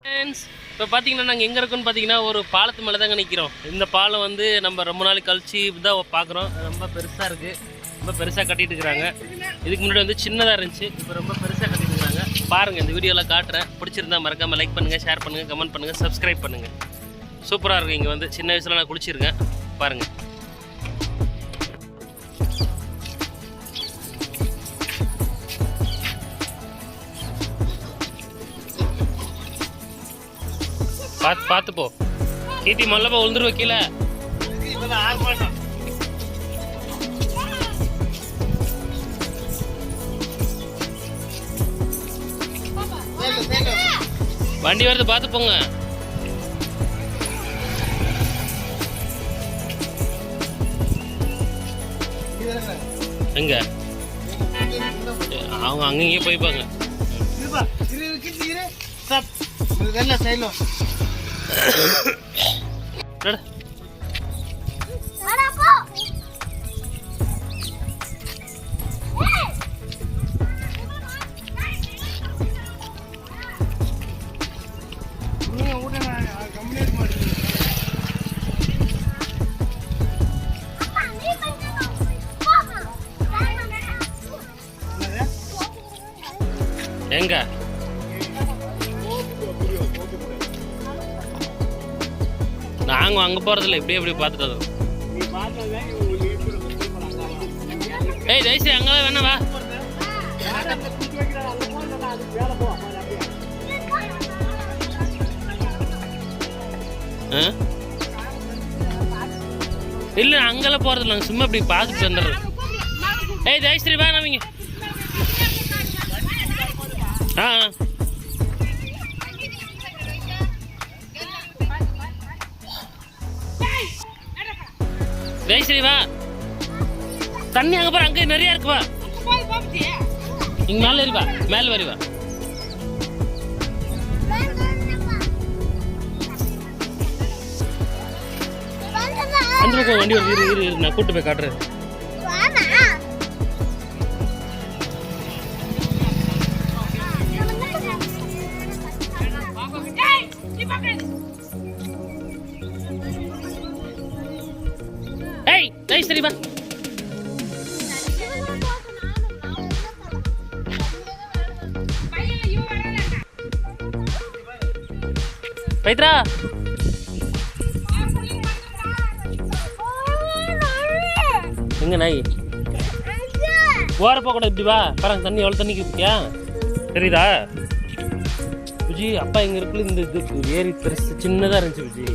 இப்போ பார்த்தீங்கன்னா நாங்கள் எங்கே இருக்கோம்னு பார்த்தீங்கன்னா ஒரு பாலத்து மேலே தாங்க நிற்கிறோம். இந்த பாலம் வந்து நம்ம ரொம்ப நாள் கழிச்சு தான் பார்க்குறோம். ரொம்ப பெருசாக இருக்குது, ரொம்ப பெருசாக கட்டிட்டு இருக்கிறாங்க. இதுக்கு முன்னாடி வந்து சின்னதாக இருந்துச்சு, இப்போ ரொம்ப பெருசாக கட்டிட்டு இருக்கிறாங்க. பாருங்கள், இந்த வீடியோலாம் காட்டுறேன். பிடிச்சிருந்தா மறக்காமல் லைக் பண்ணுங்கள், ஷேர் பண்ணுங்கள், கமெண்ட் பண்ணுங்கள், சப்ஸ்கிரைப் பண்ணுங்கள். சூப்பராக இருக்குது. இங்கே வந்து சின்ன வயசில் நான் குளிச்சிருக்கேன், பாருங்கள். பார்த்து போ கீர்த்தி, மல்லப்பா உழுந்துரு வைக்கல. வண்டி வருது, பார்த்து போங்க. எங்க அவங்க அங்கங்கே போய்ப்பாங்க. எங்க நாங்க அங்க போறதில்ல, இப்படியே இப்படி பார்த்துட்டு வரோம். ஏய் ஜெய்ஸ்ரீ, அங்கெல்லாம் வேணா வா. இல்ல அங்கெல்லாம் போறதில்ல, நாங்க சும்மா இப்படி பார்த்துட்டு வந்துடுறோம். ஏய் ஜெய்ஸ்ரீ வா, நவீங்க. ஜெய்ஸ்ரீ வா, தண்ணி அங்க பாரு, அங்க நிறைய இருக்கு. வா, இங்க மேல ஏறி வா, மேல வரி வா. அந்த பக்கம் வண்டி வருது, இரு இரு, நான் கூட்டு போய் காட்டுறேன். சரி வா. பைத்ரா, எங்க நாய் ஓர போக கூட, இப்படி வா. பாருங்க தண்ணி எவ்வளவு தண்ணி இருக்கியா, தெரியுதா விஜி? அப்பா எங்க இருக்குல்ல, இந்த இது ஏரி பெருசு சின்னதா இருந்துச்சு விஜி.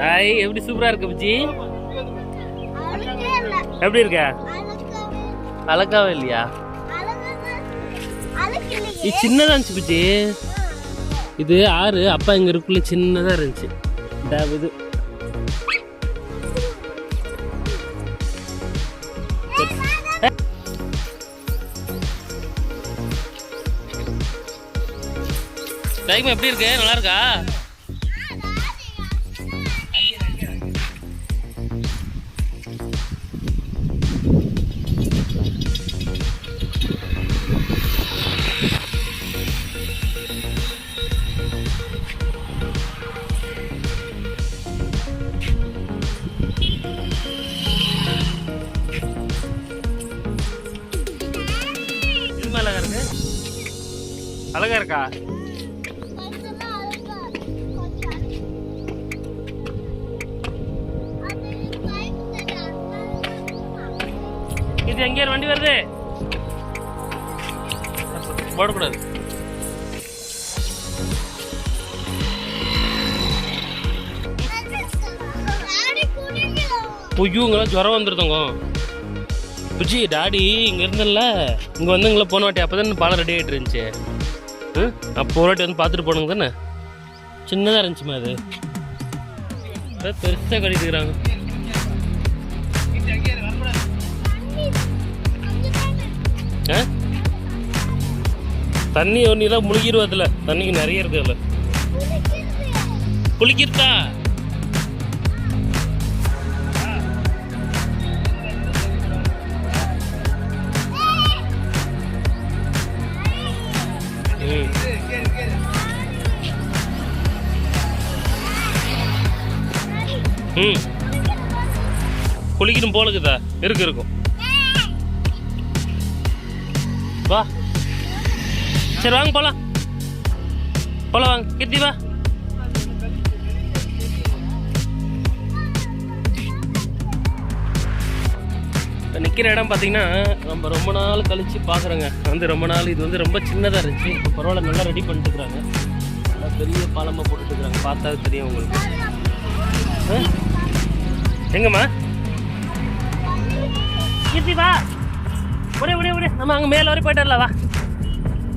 ஐ எப்படி சூப்பரா இருக்கு விஜி? எப்படி இருக்க? அழகாவே இல்லையா? இது சின்னதா இருந்துச்சு விஜி. இது ஆறு அப்பா இங்க இருக்குள்ள சின்னதா இருந்துச்சு. இது டைம் எப்படி இருக்கு? நல்லா இருக்கா? அழகா இருக்கு, அழகா இருக்கா? இது எங்கே வண்டி வருது, போடக்கூடாது. பொய்யுங்களா ஜுரம் வந்துருந்தோங்க புஜி. டாடி இங்க இருந்தல, இங்க வந்துங்களா போன வாட்டி, அப்பதான் பாலம் ரெடி ஆகிட்டு இருந்துச்சு. அப்போ ஒரு வாட்டி வந்து பார்த்துட்டு போனுங்க தானே. சின்னதாக இருந்துச்சுமா, அது பெருசாக கட்டிட்டு இருக்கிறாங்க. தண்ணி ஒன்றுலாம் முழுகிடும், அதில் தண்ணிக்கு நிறைய இருக்குது. அதில் குளிக்கிறதா குளிக்கணும் போல இருக்குதா? இருக்கும். வா சரி வாங்க போலாம் வாங்க கீர்த்தி வா. இப்போ நிற்கிற இடம் பார்த்தீங்கன்னா நம்ம ரொம்ப நாள் கழித்து பார்க்குறோங்க. வந்து ரொம்ப நாள் இது வந்து ரொம்ப சின்னதாக இருந்துச்சு. இப்போ பரவாயில்ல, நல்லா ரெடி பண்ணிட்டுருக்குறாங்க. நல்லா பெரிய பாலமாக போட்டுட்டுருக்குறாங்க. பார்த்தா தெரியும் உங்களுக்கு. எங்கம்மா கீர்த்தி வா, ஒரே நம்ம அங்கே மேலே வரை போயிட்டு வரலாம். வா,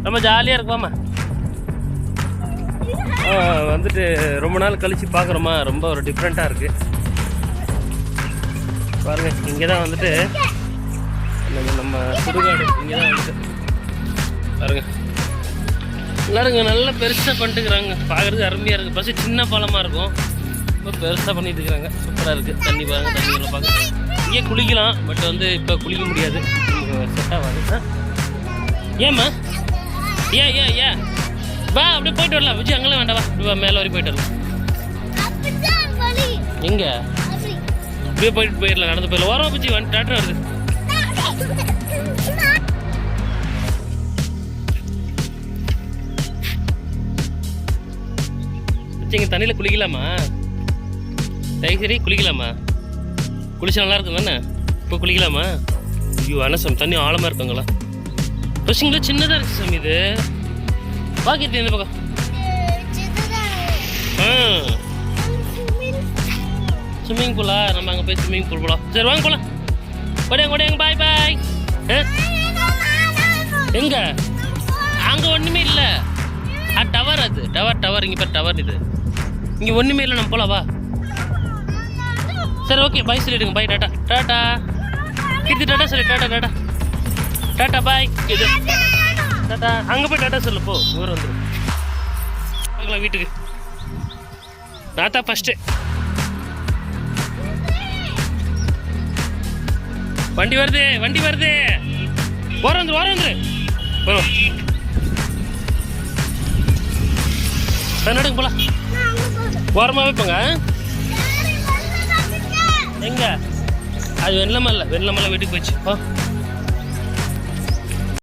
ரொம்ப ஜாலியாக இருக்குவாம்மா. வந்துட்டு ரொம்ப நாள் கழித்து பார்க்குறோமா, ரொம்ப ஒரு டிஃப்ரெண்ட்டாக இருக்குது பாருங்க. இங்கே தான் வந்துட்டு நம்ம சுடுகாடு இங்கே தான் வந்துட்டு பாருங்க. எல்லாருங்க நல்லா பெருசாக பண்ணிட்டுக்கிறாங்க. பார்க்குறதுக்கு அருமையாக இருக்குது. ஃபஸ்ட்டு சின்ன பாலமாக இருக்கும், இப்போ பெருசாக பண்ணிட்டு இருக்கிறாங்க. சூப்பராக இருக்குது. தண்ணி பாருங்க, தண்ணியெல்லாம் பார்க்க இங்கே குளிக்கலாம். பட் வந்து இப்போ குளிக்க முடியாது, செட் ஆகாது. ஏம்மா ஏன் வா, அப்படியே போயிட்டு வரலாம். விஜய் அங்கெல்லாம் வேண்டாம், வா இப்படி மேலே வரைக்கும் போயிட்டு வரலாம். எங்கே அப்படியே போயிடலாம், நடந்து போயிடலாம். வரோம் விஜய், வந்து டாக்டர் வருது. இங்கே தண்ணியில் குளிக்கலாமா? சரி குளிக்கலாமா? குளிச்சா நல்லா இருக்கும் தானே? இப்போ குளிக்கலாமா? ஐயோ ஆனால் சாமி தண்ணி ஆழமாக இருக்குங்களா? பசங்களா சின்னதாக இருக்குது சாமி. இது பாக்கிட்டு இந்த பக்கம். ஸ்விம்மிங் பூலா? நம்ம அங்கே போய் ஸ்விம்மிங் பூல் போகலாம். சரி வாங்க போகலாம். கொடையாங்க பாய் பாய். எங்க அங்கே ஒன்றுமே இல்லை. டவர், அது டவர் இங்கே பேர் டவர். இது இங்கே ஒன்றுமே இல்லை, நம்ம போகலாம் வா. சரி ஓகே பாய் சொல்லிடுங்க. பாய், டாட்டா கீர்த்தி, டாட்டா சொல்லி. டாட்டா பாய். இது டாட்டா. அங்கே போய் டாட்டா சொல்லு, போ. ஊர் வந்துடும். பார்க்கலாம் வீட்டுக்கு. நான் தான் ஃபஸ்ட்டு. வண்டி வருது. ஓரம் வந்துரு. வரும் நடங்க போலாம். ஓரமாகவே போங்க. எங்க அது வெள்ளமெல்லாம் வீட்டுக்கு போச்சு.